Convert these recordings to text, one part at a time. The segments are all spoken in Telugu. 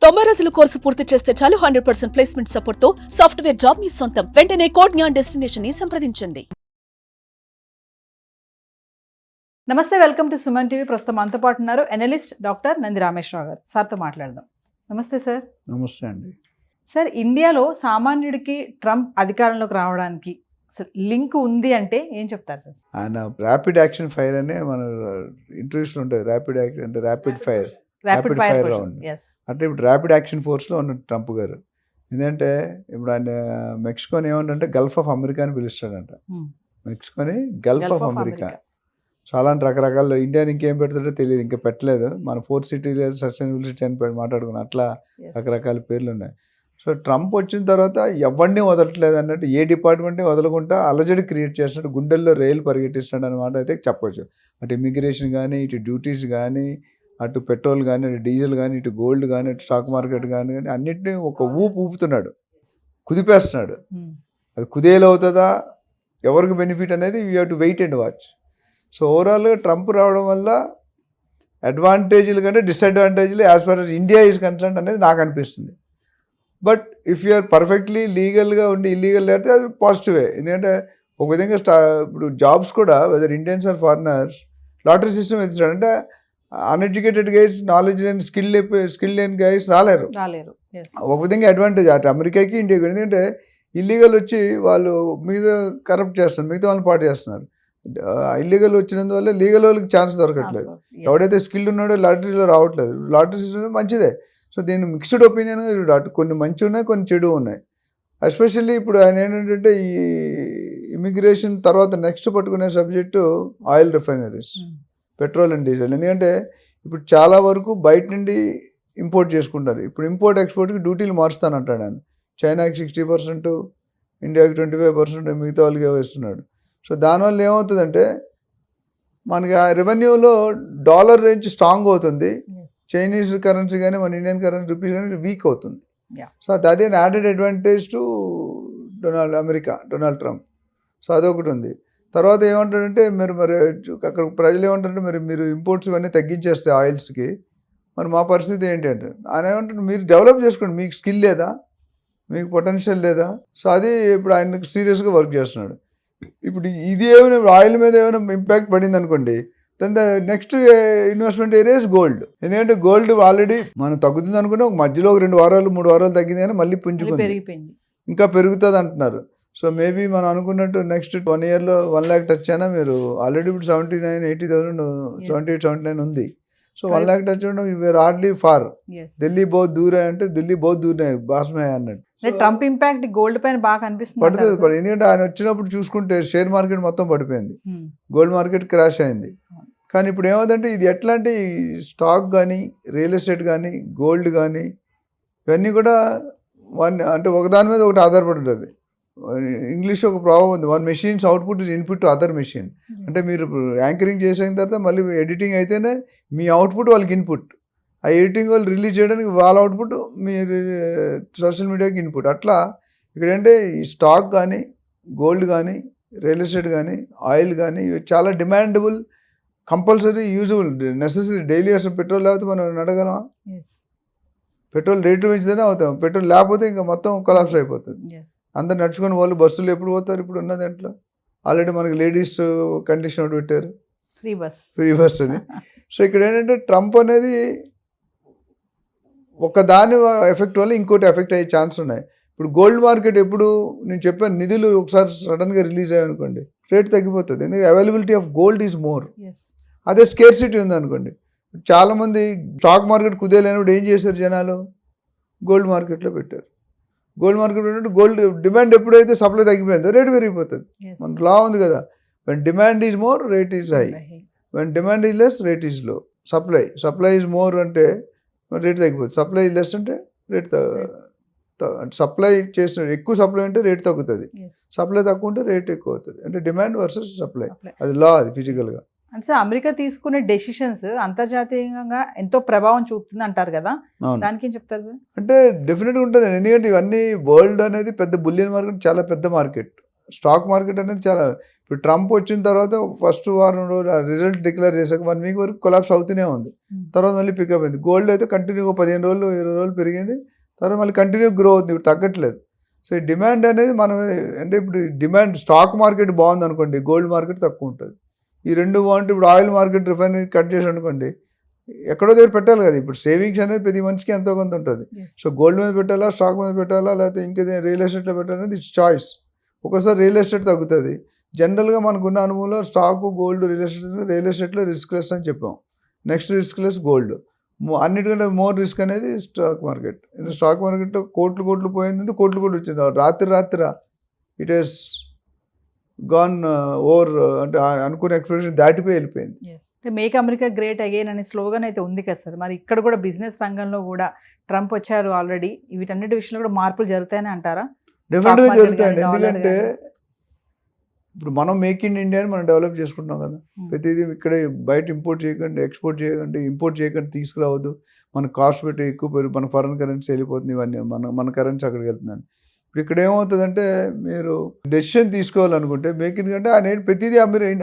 90 రోజుల కోర్సు పూర్తి చేస్తే చాలు 100% ప్లేస్మెంట్ సపోర్ట్ తో సాఫ్ట్వేర్ జాబ్ మీ సొంతం. వెంటనే కోడ్ జ్ఞాన్ డెస్టినేషన్ ని సంప్రదించండి. నమస్తే, వెల్కమ్ టు సుమన్ టీవీ. ప్రస్తుతం మనతో పాటు ఉన్నారు ఎనలిస్ట్ డాక్టర్ నంది రామేశ్వరరావు గారు. సార్తో మాట్లాడదాం. నమస్తే సార్. నమస్తే అండి. సార్, ఇండియాలో సామాన్యుడికి ట్రంప్ అధికారంలోకి రావడానికి లింక్ ఉంది అంటే ఏం చెప్తారు సార్? ఆయన ర్యాపిడ్ యాక్షన్ ఫైర్ అనే మన ఇంటర్వ్యూస్లో ఉంటుంది. ర్యాపిడ్ యాక్షన్ అంటే ర్యాపిడ్ ఫైర్ రౌండ్ అంటే ఇప్పుడు ర్యాపిడ్ యాక్షన్ ఫోర్స్లో ఉన్నాడు ట్రంప్ గారు. ఎందుకంటే ఇప్పుడు ఆయన మెక్సికోని ఏమంటే గల్ఫ్ ఆఫ్ అమెరికా అని పిలుస్తాడంట. మెక్సికోని గల్ఫ్ ఆఫ్ అమెరికా. సో అలాంటి రకరకాల ఇండియాని ఇంకేం పెడతాడో తెలియదు, ఇంకా పెట్టలేదు. మన 4 సిటీలు సస్టైనబుల్ సిటీ అని మాట్లాడుకున్నాం. అట్లా రకరకాల పేర్లు ఉన్నాయి. సో ట్రంప్ వచ్చిన తర్వాత ఎవరిని వదలట్లేదు అన్నట్టు, ఏ డిపార్ట్మెంట్ని వదలకుండా అలజడి క్రియేట్ చేస్తున్నాడు, గుండెల్లో రైలు పరిగెట్టిస్తున్నాడు అనమాట అయితే చెప్పొచ్చు. అటు ఇమిగ్రేషన్ కానీ, ఇటు డ్యూటీస్ కానీ, అటు పెట్రోల్ కానీ, అటు డీజిల్ కానీ, ఇటు గోల్డ్ కానీ, అటు స్టాక్ మార్కెట్ కానీ అన్నిటినీ ఒక ఊపుతున్నాడు, కుదిపేస్తున్నాడు. అది కుదేలు అవుతుందా, ఎవరికి బెనిఫిట్ అనేది you have to wait and watch. So ఓవరాల్గా ట్రంప్ రావడం వల్ల అడ్వాంటేజ్లు కంటే డిసడ్వాంటేజ్లు as far as India is concern అనేది నాకు అనిపిస్తుంది. బట్ ఇఫ్ యూఆర్ పర్ఫెక్ట్లీ లీగల్గా ఉండి ఇల్లీగల్ లేకపోతే అది పాజిటివే. ఎందుకంటే ఒక విధంగా ఇప్పుడు జాబ్స్ కూడా whether Indians or foreigners lottery system ఇస్తాడు. అంటే అన్ఎడ్యుకేటెడ్ గైస్, నాలెడ్జ్ లేని స్కిల్ లేని గైస్ రాలేరు. ఒక విధంగా అడ్వాంటేజ్ అటు అమెరికాకి ఇండియాకి. ఎందుకంటే ఇల్లీగల్ వచ్చి వాళ్ళు మిగతా కరప్ట్ చేస్తున్నారు, మిగతా వాళ్ళని పాటు చేస్తున్నారు. ఇల్లీగల్ వచ్చినందువల్ల లీగల్ వాళ్ళకి ఛాన్స్ దొరకట్లేదు. ఎవడైతే స్కిల్ ఉన్నాడో లాటరీలో రావట్లేదు. లాటరీ సిస్టమ్ మంచిదే. సో దీని మిక్స్డ్ ఒపీనియన్ అటు కొన్ని మంచి ఉన్నాయి, కొన్ని చెడు ఉన్నాయి. ఎస్పెషల్లీ ఇప్పుడు ఆయన ఏంటంటే ఈ ఇమిగ్రేషన్ తర్వాత నెక్స్ట్ పట్టుకునే subject oil refineries, petrol and diesel. ఎందుకంటే ఇప్పుడు చాలా వరకు బయట నుండి ఇంపోర్ట్ చేసుకుంటారు. ఇప్పుడు ఇంపోర్ట్ ఎక్స్పోర్ట్కి డ్యూటీలు మారుస్తానంటాడు ఆయన. చైనాకి 60%, ఇండియాకి 25%, మిగతా వాళ్ళకి వేస్తున్నాడు. సో దానివల్ల ఏమవుతుందంటే మనకి ఆ రెవెన్యూలో డాలర్ రేంజ్ స్ట్రాంగ్ అవుతుంది, చైనీస్ కరెన్సీ కానీ మన ఇండియన్ కరెన్సీ రూపీస్ కానీ వీక్ అవుతుంది. సో అదే added advantage to Donald Trump. So అదొకటి ఉంది. తర్వాత ఏమంటాడంటే మరి అక్కడ ప్రజలు ఏమంటారంటే మీరు ఇంపోర్ట్స్ ఇవన్నీ తగ్గించేస్తే ఆయిల్స్కి మరి మా పరిస్థితి ఏంటి అంటే ఆయన ఏమంటారు, మీరు డెవలప్ చేసుకోండి, మీకు స్కిల్ లేదా, మీకు పొటెన్షియల్ లేదా. సో అది ఇప్పుడు ఆయన సీరియస్గా వర్క్ చేస్తున్నాడు. ఇప్పుడు ఇది ఏమైనా ఆయిల్ మీద ఏమైనా ఇంపాక్ట్ పడింది అనుకోండి, దాని నెక్స్ట్ ఇన్వెస్ట్మెంట్ ఏరియాస్ గోల్డ్. ఎందుకంటే గోల్డ్ ఆల్రెడీ మనం తగ్గుతుంది అనుకుంటే ఒక మధ్యలో ఒక 2 వారాలు 3 వారాలు తగ్గింది కానీ మళ్ళీ పుంజుకుంది, ఇంకా పెరుగుతుంది అంటున్నారు. సో మేబీ మనం అనుకున్నట్టు నెక్స్ట్ 1 yearలో 1 lakh టచ్ అయినా మీరు ఆల్రెడీ ఇప్పుడు 79,000-80,000 78-79 ఉంది. సో 1 lakh టచ్ ఉండడం వేర్ హార్డ్లీ ఫార్. ఢిల్లీ బహుత్ దూర్ అంటే ఢిల్లీ బహుత్ దూర్ బాస్మే అన్నట్టు. ట్రంప్ ఇంపాక్ట్ గోల్డ్ పైన బాగా అనిపిస్తుంది. పడుతుంది. ఎందుకంటే ఆయన వచ్చినప్పుడు చూసుకుంటే షేర్ మార్కెట్ మొత్తం పడిపోయింది, గోల్డ్ మార్కెట్ క్రాష్ అయింది. కానీ ఇప్పుడు ఏమవుతుందంటే ఇది ఎట్లా అంటే స్టాక్ కానీ, రియల్ ఎస్టేట్ కానీ, గోల్డ్ కానీ ఇవన్నీ కూడా అంటే ఒకదాని మీద ఒకటి ఆధారపడి ఉంటుంది. ఇంగ్లీష్ ఒక ప్రాబ్లం ఉంది, 1 machines output is input to other machine. అంటే మీరు యాంకరింగ్ చేసిన తర్వాత మళ్ళీ ఎడిటింగ్ అయితేనే మీ అవుట్పుట్ వాళ్ళకి ఇన్పుట్, ఆ ఎడిటింగ్ వాళ్ళు రిలీజ్ చేయడానికి వాళ్ళ అవుట్పుట్ మీరు సోషల్ మీడియాకి ఇన్పుట్. అట్లా ఇక్కడ అంటే ఈ స్టాక్ కానీ, గోల్డ్ కానీ, రియల్ ఎస్టేట్ కానీ, ఆయిల్ కానీ ఇవి చాలా demandable, compulsory, usable, necessary. Daily అసలు పెట్రోల్ లేకపోతే మనం నడగలం. పెట్రోల్ రేట్లు పెంచితేనే అవుతాం, పెట్రోల్ లేకపోతే ఇంకా మొత్తం కొలాప్స్ అయిపోతుంది. అందరు నడుచుకొని వాళ్ళు బస్సులు ఎప్పుడు పోతారు ఇప్పుడు ఉన్న దాంట్లో? ఆల్రెడీ మనకి లేడీస్ కండిషన్ ఒకటి పెట్టారు, ఫ్రీ బస్ అని. సో ఇక్కడ ఏంటంటే ట్రంప్ అనేది ఒక దాని ఎఫెక్ట్ వల్ల ఇంకోటి ఎఫెక్ట్ అయ్యే ఛాన్స్ ఉన్నాయి. ఇప్పుడు గోల్డ్ మార్కెట్ ఎప్పుడు నేను చెప్పాను, నిధులు ఒకసారి సడన్గా రిలీజ్ అయ్యాయనుకోండి రేట్ తగ్గిపోతుంది. ఎందుకంటే availability of gold is more. అదే స్కేర్సిటీ ఉందనుకోండి, చాలామంది స్టాక్ మార్కెట్ కుదేలేనప్పుడు ఏం చేశారు జనాలు, గోల్డ్ మార్కెట్లో పెట్టారు. గోల్డ్ మార్కెట్ పెట్టినట్టు గోల్డ్ డిమాండ్ ఎప్పుడైతే సప్లై తగ్గిపోయిందో రేట్ పెరిగిపోతుంది. మనకు లా ఉంది కదా, when demand is more rate is high, when demand is less rate is low. Supply is more అంటే రేట్ తగ్గిపోతుంది, సప్లై లెస్ అంటే రేట్ సప్లై చేసిన ఎక్కువ సప్లై ఉంటే రేట్ తగ్గుతుంది, సప్లై తక్కువ ఉంటే రేట్ ఎక్కువ అవుతుంది. అంటే డిమాండ్ వర్సెస్ సప్లై, అది లా, అది ఫిజికల్గా. అంటే సార్, అమెరికా తీసుకునే డెసిషన్స్ అంతర్జాతీయంగా ఎంతో ప్రభావం చూపుతుంది అంటారు కదా, దానికి ఏం చెప్తారు సార్? అంటే డెఫినెట్గా ఉంటుంది. ఎందుకంటే ఇవన్నీ వరల్డ్ అనేది పెద్ద బులియన్ మార్కెట్, చాలా పెద్ద మార్కెట్. స్టాక్ మార్కెట్ అనేది చాలా, ఇప్పుడు ట్రంప్ వచ్చిన తర్వాత ఫస్ట్ వారం రోజులు రిజల్ట్ డిక్లేర్ చేశాక 1 వీక్ వరకు కొలాప్స్ అవుతూనే ఉంది. తర్వాత మళ్ళీ పికప్ అయింది. గోల్డ్ అయితే కంటిన్యూగా 15 రోజులు 20 రోజులు పెరిగింది. తర్వాత మళ్ళీ కంటిన్యూ గ్రో అవుతుంది, ఇప్పుడు తగ్గట్లేదు. సో ఈ డిమాండ్ అనేది మనం అంటే ఇప్పుడు డిమాండ్ స్టాక్ మార్కెట్ బాగుంది అనుకోండి, గోల్డ్ మార్కెట్ తక్కువ ఉంటుంది. ఈ రెండు బాగుంటే ఇప్పుడు ఆయిల్ మార్కెట్ రిఫైనరీ కట్ చేసి అనుకోండి, ఎక్కడో దగ్గర పెట్టాలి కదా. ఇప్పుడు సేవింగ్స్ అనేది ప్రతి మనిషికి ఎంతో కొంత ఉంటుంది. సో గోల్డ్ మీద పెట్టాలా, స్టాక్ మీద పెట్టాలా, లేకపోతే ఇంకేదైనా రియల్ ఎస్టేట్లో పెట్టాలనేది ఇట్స్ చాయిస్. ఒకసారి రియల్ ఎస్టేట్ తగ్గుతుంది. జనరల్గా మనకున్న అనుభవంలో స్టాక్, గోల్డ్, రియల్ ఎస్టేట్లో రిస్క్ లెస్ అని చెప్పాం. నెక్స్ట్ రిస్క్ లెస్ గోల్డ్, అన్నిటికంటే మోర్ రిస్క్ అనేది స్టాక్ మార్కెట్. స్టాక్ మార్కెట్లో కోట్లు పోయింది, కోట్లు వచ్చింది. రాత్రి ఇట్ ఈస్ గాన్ ఓవర్, అంటే అనుకునే ఎక్స్పెక్టేషన్ దాటిపోయి వెళ్ళిపోయింది. మేక్ అమెరికా గ్రేట్ అగైన్ అనే స్లోగన్ అయితే ఉంది కదా సార్. మరి ఇక్కడ కూడా బిజినెస్ రంగంలో కూడా ట్రంప్ వచ్చారు ఆల్రెడీ, వీటన్నిటి విషయంలో కూడా మార్పులు జరుగుతాయని అంటారా? డెఫినెట్గా జరుగుతాయండి. ఎందుకంటే ఇప్పుడు మనం మేక్ ఇన్ ఇండియాని మనం డెవలప్ చేసుకుంటున్నాం కదా. ప్రతిదీ ఇక్కడే బయట ఇంపోర్ట్ చేయకండి, ఎక్స్పోర్ట్ చేయకండి, ఇంపోర్ట్ చేయకండి, తీసుకురావద్దు. మన కాస్ట్ పెట్టి ఎక్కువ పెరిగి మన ఫారెన్ కరెన్సీ వెళ్ళిపోతుంది, ఇవన్నీ మన కరెన్సీ అక్కడికి వెళ్తుందని. ఇప్పుడు ఇక్కడ ఏమవుతుందంటే మీరు డెసిషన్ తీసుకోవాలనుకుంటే మేక్ ఇన్ అంటే ఆయన ప్రతిదీ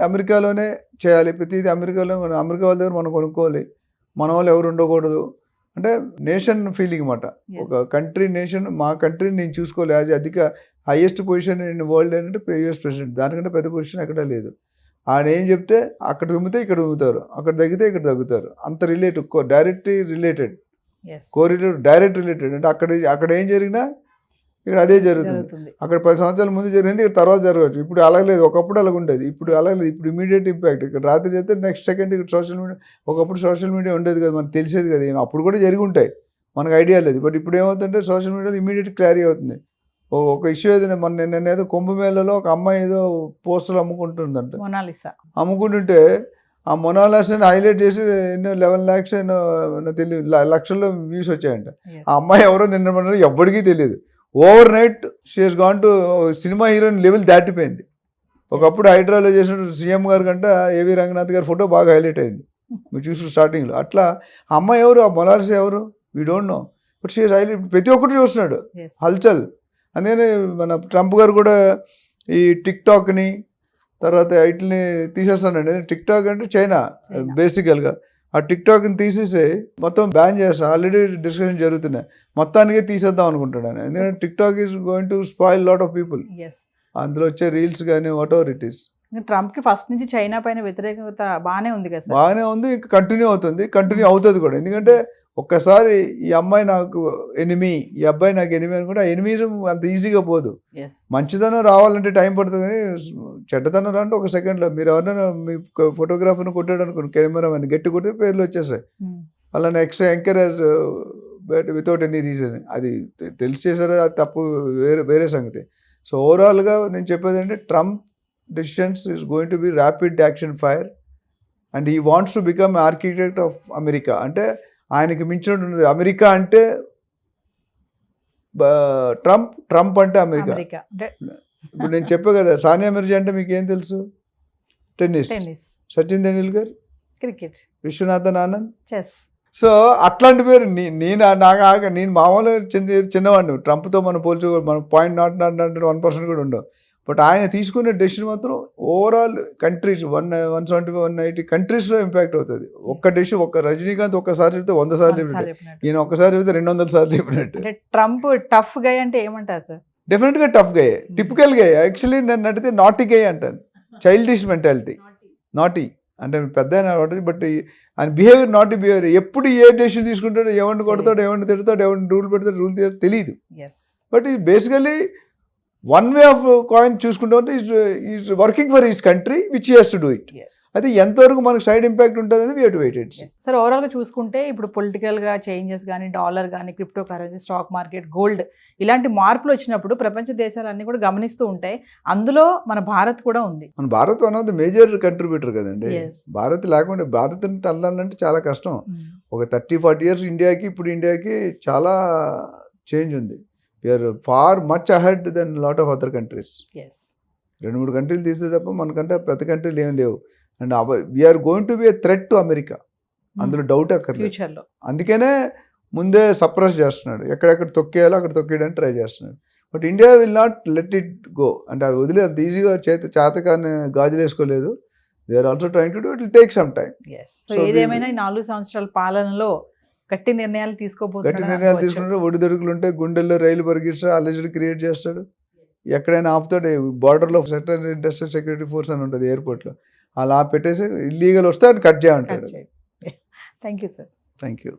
అమెరికాలోనే చేయాలి, ప్రతిదీ అమెరికా వాళ్ళ దగ్గర మనం కొనుక్కోవాలి, మన వాళ్ళు ఎవరు ఉండకూడదు. అంటే నేషన్ ఫీలింగ్ అన్నమాట. ఒక కంట్రీ నేషన్, మా కంట్రీని నేను చూసుకోవాలి. అది అధిక హైయెస్ట్ పొజిషన్ ఇన్ వరల్డ్ ఏంటంటే యూఎస్ ప్రెసిడెంట్. దానికంటే పెద్ద పొజిషన్ ఎక్కడా లేదు. ఆయన ఏం చెప్తే అక్కడ తుమ్మితే ఇక్కడ తుమ్ముతారు, అక్కడ తగ్గితే ఇక్కడ తగ్గుతారు. అంత related, directly related, correlated, direct related. అంటే అక్కడ ఏం జరిగినా ఇక్కడ అదే జరుగుతుంది. అక్కడ 10 సంవత్సరాల ముందు జరిగింది, ఇక్కడ తర్వాత జరగవచ్చు. ఇప్పుడు అలాగలేదు, ఒకప్పుడు అలాగ ఉండేది, ఇప్పుడు అలాగలేదు. ఇప్పుడు ఇమీడియట్ ఇంపాక్ట్. ఇక్కడ రాత్రి చేస్తే నెక్స్ట్ సెకండ్ ఇక్కడ సోషల్ మీడియా. ఒకప్పుడు సోషల్ మీడియా ఉండేది కదా, మనకు తెలిసేది కదా, అప్పుడు కూడా జరిగి ఉంటాయి, మనకు ఐడియా లేదు. బట్ ఇప్పుడు ఏమవుతుందంటే సోషల్ మీడియాలో ఇమీడియట్ క్లారిటీ అవుతుంది. ఒక ఇష్యూ ఏదైనా నేను ఏదో కుంభమేళలో ఒక అమ్మాయి ఏదో పోస్టర్లు అమ్ముకుంటుందంట, అమ్ముకుంటుంటే ఆ మొనాలిసాని హైలైట్ చేసి ఎన్నో 11 lakhs ఎన్నో తెలియదు లక్షల్లో వ్యూస్ వచ్చాయంట. ఆ అమ్మాయి ఎవరో నిన్న ఎవ్వడికీ తెలియదు. Over night she has gone to cinema heroine level దాటిపోయింది. ఒకప్పుడు హైడ్రాలో చేసిన సీఎం గారి కంటే ఏవి రంగనాథ్ గారి ఫోటో బాగా హైలైట్ అయింది, మీరు చూసిన స్టార్టింగ్లో. అట్లా ఆ అమ్మాయి ఎవరు, ఆ మొనాలిసా ఎవరు, we don't know. But she has highlight, ప్రతి ఒక్కటి చూస్తున్నాడు హల్చల్. అందుకని మన ట్రంప్ గారు కూడా ఈ టిక్టాక్ని తర్వాత వీటిని తీసేస్తానండి. టిక్టాక్ అంటే చైనా బేసికల్గా. ఆ టిక్టాక్ని తీసేసి మొత్తం బ్యాన్ చేస్తాను, ఆల్రెడీ డిస్కషన్ జరుగుతున్నాయి. మొత్తానికే తీసేద్దాం అనుకుంటాడు ఆయన. ఎందుకంటే TikTok is going to spoil lot of people. అందులో వచ్చే రీల్స్ కానీ వాట్ ఎవర్ ఇట్ ఈస్. ట్రంప్కి ఫస్ట్ నుంచి చైనా పైన వ్యతిరేకత బాగానే ఉంది కదా, బాగానే ఉంది, ఇంకా కంటిన్యూ అవుతుంది కూడా. ఎందుకంటే ఒక్కసారి ఈ అమ్మాయి నాకు ఎనిమి, ఈ అబ్బాయి నాకు ఎనిమి అనుకుంటే ఆ ఎనిమిజం అంత ఈజీగా పోదు. మంచిదనం రావాలంటే టైం పడుతుంది, చెడ్డతనం రాంటే ఒక సెకండ్లో. మీరు ఎవరైనా మీ ఫోటోగ్రాఫర్ని కొట్టాడు అనుకోండి, కెమెరామెన్ గట్టి కొడితే పేర్లు వచ్చేసాయి. అలానే ఎంకరేజ్ వితౌట్ ఎనీ రీజన్. అది తెలిసి చేశారో అది తప్పు, వేరే సంగతి. సో ఓవరాల్గా నేను చెప్పేది అంటే Trump decisions is going to be rapid action fire and he wants to become architect of America. అంటే ఆయనకి మించినట్టు అమెరికా అంటే ట్రంప్ అంటే అమెరికా. ఇప్పుడు నేను చెప్పే కదా, సానియా మిర్జా అంటే మీకు ఏం తెలుసు, tennis. Sachin Tendulkar cricket, Viswanathan Anand chess. So అట్లాంటి పేరు నేను మామూలుగా చిన్నవాడిని. ట్రంప్తో మనం పోల్చుకో, మన 0.01% కూడా ఉండవు. బట్ ఆయన తీసుకునే డెసిషన్ మాత్రం ఓవరాల్ కంట్రీస్ 170-180 కంట్రీస్లో ఇంపాక్ట్ అవుతుంది. ఒక్క డెసిషన్, ఒక్క రజనీకాంత్ ఒక్కసారి చెప్తే 100 సార్లు చెప్పినట్టు, ఈయన ఒక్కసారి చెప్తే 200 సార్లు చెప్పినట్టు. ట్రంప్ టఫ్ గై అంటే ఏమంటారు సార్? డెఫినెట్గా టఫ్ గై, టిపికల్ గై. యాక్చువల్లీ నన్ను అడిగితే నాటీ గై అంటాను. చైల్డిష్ మెంటాలిటీ, నాటీ అంటే పెద్ద అయిన. బట్ ఆయన బిహేవియర్ నాటీ బిహేవియర్. ఎప్పుడు ఏ డెసిషన్ తీసుకుంటాడో, ఎవరిని కొడతాడు, ఎవరిని తిడతాడు, ఎవరిని రూల్ పెడతాడు, రూల్ తెలియదు. బట్ ఈ basically one way of coin చూసుకుంటే is working for his country which he has to do it. అయితే ఎంతవరకు మనకు సైడ్ ఇంపాక్ట్ ఉంటుంది అనేది we have to wait and see. Sir ఓవరాల్గా చూసుకుంటే ఇప్పుడు పొలిటికల్గా చేంజెస్ కానీ, డాలర్ కానీ, crypto currency, stock market, gold, ఇలాంటి మార్పులు వచ్చినప్పుడు ప్రపంచ దేశాలన్నీ కూడా గమనిస్తూ ఉంటాయి. అందులో మన భారత్ కూడా ఉంది. మన Bharat one of the major contributor కదండి. భారత్ లేకుండా భారత్ని తల్లాలంటే చాలా కష్టం. ఒక 30-40 years ఇండియాకి, ఇప్పుడు ఇండియాకి చాలా చేంజ్ ఉంది. We are far much ahead then lot of other countries. 2-3 కంట్రీలు తీస్తే తప్ప మనకంటే పెద్ద కంట్రీలు ఏం లేవు. And we are going to be a threat to America, అందులో డౌట్ అక్కర్లేదు. అందుకనే ముందే సప్రెస్ చేస్తున్నాడు, ఎక్కడెక్కడ తొక్కేయాలో అక్కడ తొక్కేయడానికి ట్రై చేస్తున్నాడు. But India will not let it go. అంటే అది వదిలే అంత ఈజీగా చేతకాన్ని గాజులు వేసుకోలేదు. They are also trying to do, it will take some time. So ఏదేమైనా ఈ 4 సంవత్సరాల పాలనలో గట్టి నిర్ణయాలు తీసుకుంటే ఒడిదొడుకులు ఉంటే గుండెల్లో రైలు పరిగిస్తాడు, అలజడి క్రియేట్ చేస్తాడు, ఎక్కడైనా ఆపుతాడు. బార్డర్లో సెంట్రల్ ఇండస్ట్రియల్ సెక్యూరిటీ ఫోర్స్ అని ఉంటుంది ఎయిర్పోర్ట్లో, అలా పెట్టేసి ఇల్లీగల్ వస్తే అని కట్ చేయమంటాడు. Thank you sir. Thank you.